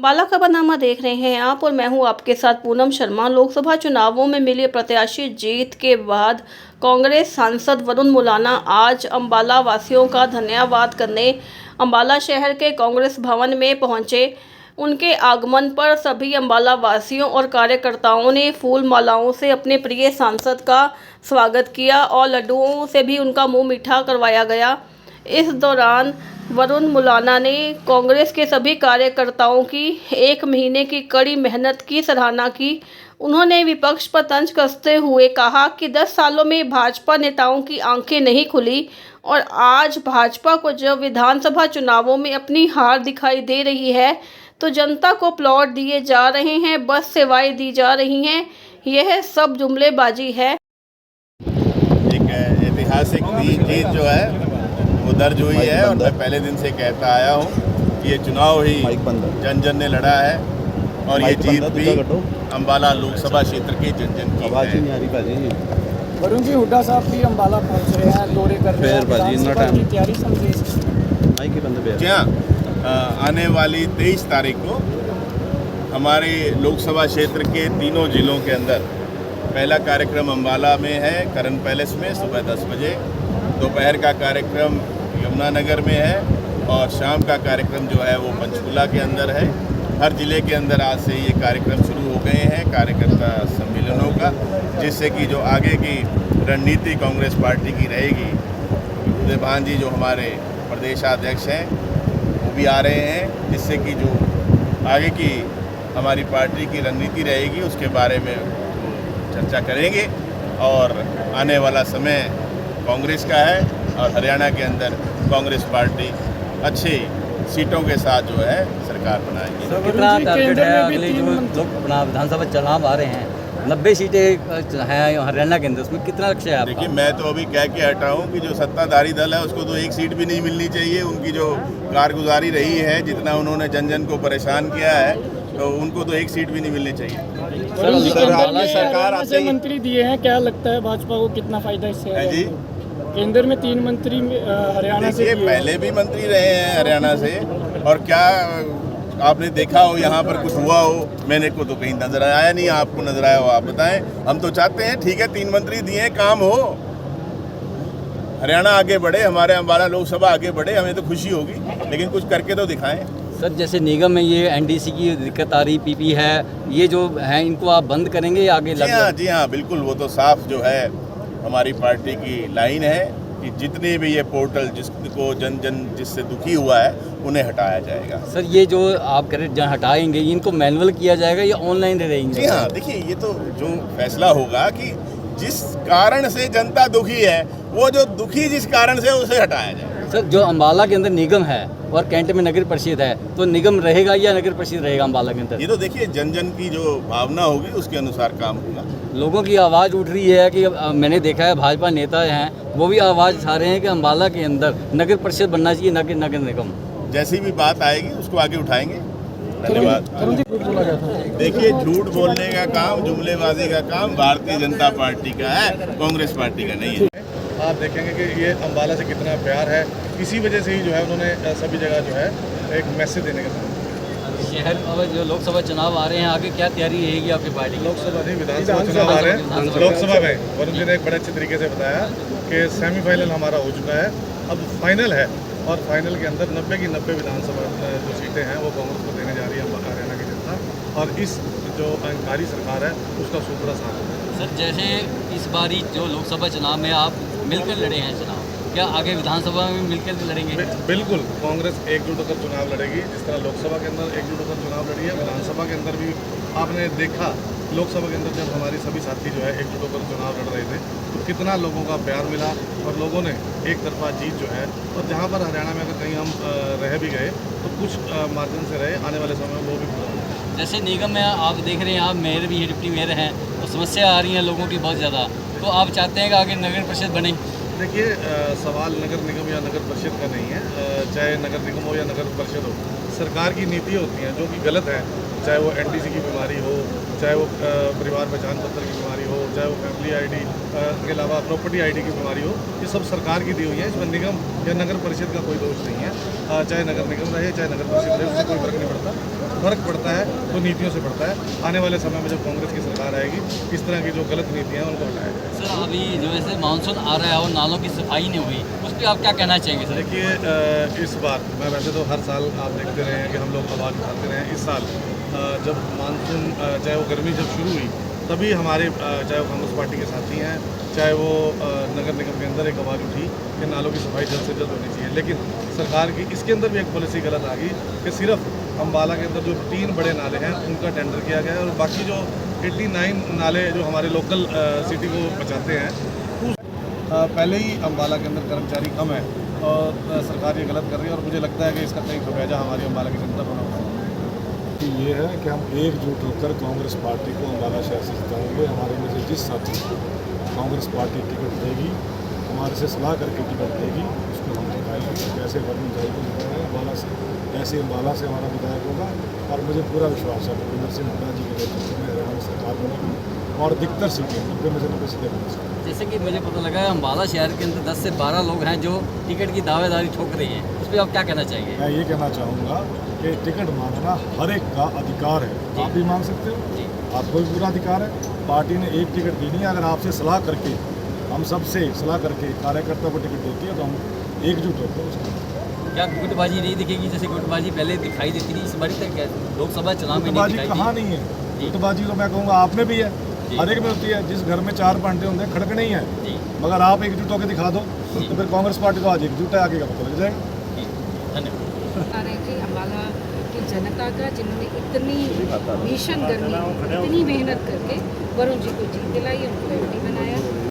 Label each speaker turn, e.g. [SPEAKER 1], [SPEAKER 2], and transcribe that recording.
[SPEAKER 1] अम्बाला खबरनामा देख रहे हैं आप और मैं हूं आपके साथ पूनम शर्मा। लोकसभा चुनावों में मिली प्रत्याशी जीत के बाद कांग्रेस सांसद वरुण मुलाना आज अम्बाला वासियों का धन्यवाद करने अम्बाला शहर के कांग्रेस भवन में पहुंचे। उनके आगमन पर सभी अम्बाला वासियों और कार्यकर्ताओं ने फूल मालाओं से अपने प्रिय सांसद का स्वागत किया और लड्डुओं से भी उनका मुंह मीठा करवाया गया। इस दौरान वरुण मुलाना ने कांग्रेस के सभी कार्यकर्ताओं की 1 महीने की कड़ी मेहनत की सराहना की। उन्होंने विपक्ष पर तंज कसते हुए कहा कि 10 सालों में भाजपा नेताओं की आंखें नहीं खुली और आज भाजपा को जब विधानसभा चुनावों में अपनी हार दिखाई दे रही है तो जनता को प्लॉट दिए जा रहे हैं, बस सेवाएं दी जा रही हैं। यह सब जुमलेबाजी है।
[SPEAKER 2] एक ऐतिहासिक जीत जो है वो दर्ज हुई है और मैं पहले दिन से कहता आया हूँ कि ये चुनाव ही जन जन ने लड़ा है और ये जीत भी अम्बाला लोकसभा क्षेत्र के जन जन की है।
[SPEAKER 3] वरुण जी, हुड्डा साहब भी अम्बाला पहुँच रहे हैं, दौरे कर रहे हैं, की तैयारी समझे।
[SPEAKER 2] जी हाँ, आने वाली 23 तारीख को हमारे लोकसभा क्षेत्र के तीनों जिलों के अंदर पहला कार्यक्रम अम्बाला में है, करण पैलेस में सुबह 10 बजे। दोपहर का कार्यक्रम यमुनानगर में है और शाम का कार्यक्रम जो है वो पंचकुला के अंदर है। हर जिले के अंदर आज से ये कार्यक्रम शुरू हो गए हैं कार्यकर्ता सम्मेलनों का, जिससे कि जो आगे की रणनीति कांग्रेस पार्टी की रहेगी। उदय भान जी जो हमारे प्रदेशाध्यक्ष हैं वो भी आ रहे हैं, जिससे कि जो आगे की हमारी पार्टी की रणनीति रहेगी उसके बारे में चर्चा करेंगे। और आने वाला समय कांग्रेस का है और हरियाणा के अंदर कांग्रेस पार्टी अच्छी सीटों के साथ जो है सरकार बनाएगी।
[SPEAKER 4] सर, कितना टारगेट है अगले जो लोग विधानसभा चुनाव आ रहे हैं? 90 सीटें हैं हरियाणा के अंदर, उसमें कितना लक्ष्य है आपका?
[SPEAKER 2] देखिए, मैं तो अभी कह के हटा हूँ कि जो सत्ताधारी दल है उसको तो 1 सीट भी नहीं मिलनी चाहिए। उनकी जो कारगुजारी रही है, जितना उन्होंने जन जन को परेशान किया है, तो उनको तो 1 सीट भी नहीं मिलने चाहिए।
[SPEAKER 3] सरकार से मंत्री दिए हैं, क्या लगता है भाजपा को कितना फायदा इससे है जी? केंद्र में 3 मंत्री हरियाणा से दिए।
[SPEAKER 2] पहले भी मंत्री रहे हैं हरियाणा से, और क्या आपने देखा हो यहाँ पर कुछ हुआ हो? मैंने को तो कहीं नजर आया नहीं, आपको नजर आया हो आप बताएं। हम तो चाहते हैं ठीक है 3 मंत्री दिए, काम हो, हरियाणा आगे बढ़े, हमारे अम्बाला लोकसभा आगे बढ़े, हमें तो खुशी होगी, लेकिन कुछ करके तो दिखाएं।
[SPEAKER 4] सर, जैसे निगम में ये एनडीसी की दिक्कत आ रही, पीपी है, ये जो है इनको आप बंद करेंगे या आगे?
[SPEAKER 2] जी हाँ, बिल्कुल। वो तो साफ जो है हमारी पार्टी की लाइन है कि जितने भी ये पोर्टल जिसको जन जन जिससे दुखी हुआ है उन्हें हटाया जाएगा।
[SPEAKER 4] सर, ये जो आप कह रहे हैं हटाएंगे, इनको मैनुअल किया जाएगा या ऑनलाइन रहेंगे?
[SPEAKER 2] जी हाँ, देखिए, ये तो जो फैसला होगा कि जिस कारण से जनता दुखी है, वो जो दुखी जिस कारण से उसे हटाया जाएगा।
[SPEAKER 4] सर, जो अम्बाला के अंदर निगम है और कैंट में नगर परिषद है, तो निगम रहेगा या नगर परिषद रहेगा अम्बाला के अंदर?
[SPEAKER 2] ये तो देखिए जन जन की जो भावना होगी उसके अनुसार काम होगा।
[SPEAKER 4] लोगों की आवाज़ उठ रही है कि मैंने देखा है भाजपा नेता हैं वो भी आवाज़ उठा रहे हैं कि अम्बाला के अंदर नगर परिषद बनना चाहिए, न कि नगर निगम।
[SPEAKER 2] जैसी भी बात आएगी उसको आगे उठाएंगे। धन्यवाद। देखिए, झूठ बोलने का काम, जुमलेबाजी का काम भारतीय जनता पार्टी का है, कांग्रेस पार्टी का नहीं है।
[SPEAKER 5] आप देखेंगे कि ये अम्बाला से कितना प्यार है, इसी वजह से ही जो है उन्होंने सभी जगह जो है एक मैसेज देने का।
[SPEAKER 4] शहर में जो लोकसभा चुनाव आ रहे हैं, आगे क्या तैयारी रहेगी आपकी पार्टी की?
[SPEAKER 5] लोकसभा नहीं, विधानसभा चुनाव आ रहे हैं। लोकसभा में वरुण जी ने एक बड़े अच्छे तरीके से बताया कि सेमीफाइनल हमारा हो चुका है, अब फाइनल है, और फाइनल के अंदर 90 की 90 विधानसभा जो सीटें हैं वो कांग्रेस को देने जा रही है हरियाणा की जनता, और इस जो अहंकारी सरकार है उसका सूत्रा साथ है।
[SPEAKER 4] सर, जैसे इस बारी जो लोकसभा चुनाव में आप मिलकर लड़े हैं चुनाव, क्या आगे विधानसभा में मिलकर लड़ेंगे?
[SPEAKER 5] बिल्कुल, कांग्रेस एकजुट होकर चुनाव लड़ेगी, जिस तरह लोकसभा के अंदर एकजुट होकर चुनाव लड़ी है, विधानसभा के अंदर भी आपने देखा। लोकसभा के अंदर जब हमारी सभी साथी जो है एकजुट होकर चुनाव लड़ रहे थे तो कितना लोगों का प्यार मिला, और लोगों ने एक तरफा जीत जो है, और जहाँ पर हरियाणा में अगर कहीं हम रह भी गए तो कुछ मार्जिन से रहे, आने वाले समय में वो भी पूरा होगा।
[SPEAKER 4] जैसे निगम में आप देख रहे हैं, आप मेयर भी, डिप्टी मेयर हैं, तो समस्या आ रही है लोगों की बहुत ज़्यादा, तो आप चाहते हैं कि आगे नगर परिषद बने?
[SPEAKER 5] देखिए, सवाल नगर निगम या नगर परिषद का नहीं है, चाहे नगर निगम हो या नगर परिषद हो, सरकार की नीति होती हैं जो कि गलत है, चाहे वो एनडीसी की बीमारी हो, चाहे वो परिवार पहचान पत्र की बीमारी हो, चाहे वो फैमिली आईडी के अलावा प्रॉपर्टी आईडी की बीमारी हो, ये सब सरकार की दी हुई है। इसमें निगम या नगर परिषद का कोई दोष नहीं है। चाहे नगर निगम रहे चाहे नगर परिषद रहे, उससे कोई फर्क नहीं पड़ता। फर्क पड़ता है वो नीतियों से पड़ता है। आने वाले समय में जब कांग्रेस की सरकार आएगी, इस तरह की जो गलत नीतियाँ हैं उनको हटाया जाएगा।
[SPEAKER 4] सर अभी जो ऐसे मानसून आ रहा है और नालों की सफाई नहीं हुई, उस पर आप क्या कहना चाहेंगे सर?
[SPEAKER 5] देखिए इस बार मैं वैसे तो हर साल आप देखते रहे हैं कि हम लोग आवाज़ उठाते रहे हैं। इस साल जब मानसून चाहे वो गर्मी जब शुरू हुई तभी हमारे चाहे वो कांग्रेस पार्टी के साथी हैं, चाहे वो नगर निगम के अंदर एक आवाज़ उठी कि नालों की सफाई जल्द से जल्द होनी चाहिए। लेकिन सरकार की इसके अंदर भी एक पॉलिसी गलत आ गई कि सिर्फ अम्बाला के अंदर जो 3 बड़े नाले हैं उनका टेंडर किया गया है और बाकी जो 89 नाले जो हमारे लोकल सिटी को बचाते हैं पहले ही अम्बाला के अंदर कर्मचारी कम है और सरकार ये गलत कर रही है। और मुझे लगता है कि इसका कहीं खमियाजा हमारी अम्बाला की जनता को ना होगा।
[SPEAKER 6] ये है कि हम एकजुट होकर कांग्रेस पार्टी को अम्बाला शहर से जिताएंगे। हमारे में से जिस साथी को कांग्रेस पार्टी टिकट देगी, हमारे से सलाह करके टिकट देगी, उसको हम जिताएंगे। कैसे वरुण भाई को जिताएंगे अम्बाला से, कैसे अम्बाला से हमारा विधायक होगा। और मुझे पूरा विश्वास है भूपेंद्र सिंह हुड्डा जी के नेतृत्व में हरियाणा सरकार बनेगी और अधिकतर सीटें 90 में से 90 सीटें बन सकती।
[SPEAKER 4] जैसे कि मुझे पता लगा है अम्बाला शहर के अंदर 10 से 12 लोग हैं जो टिकट की दावेदारी ठोक रहे हैं, उस पर आप क्या कहना चाहेंगे?
[SPEAKER 6] मैं ये कहना चाहूँगा कि टिकट मांगना हर एक का अधिकार है। आप भी मांग सकते हो, आपको भी पूरा अधिकार है। पार्टी ने एक टिकट दी नहीं है। अगर आपसे सलाह करके, हम सबसे सलाह करके कार्यकर्ता को टिकट देती है तो हम एकजुट होते हैं उसको।
[SPEAKER 4] क्या गुटबाजी नहीं दिखेगी? जैसे गुटबाजी पहले दिखाई देती थी, इस बार तक लोकसभा चुनाव में नहीं
[SPEAKER 6] गुटबाजी
[SPEAKER 4] दिखाई
[SPEAKER 6] कहाँ
[SPEAKER 4] दी।
[SPEAKER 6] नहीं है? गुटबाजी तो मैं कहूँगा आप में भी है, हर एक में होती है। जिस घर में 4 पांडे होंगे खड़कने ही है, मगर आप एकजुट होकर दिखा दो तो फिर कांग्रेस पार्टी को आज एकजुट है, आगे का पता लग जाएगा।
[SPEAKER 4] धन्यवाद।
[SPEAKER 7] जी अम्बाला की जनता का, जिन्होंने इतनी भीषण गर्मी में इतनी मेहनत करके वरुण जी को जीत दिलाई, उनको एमपी बनाया।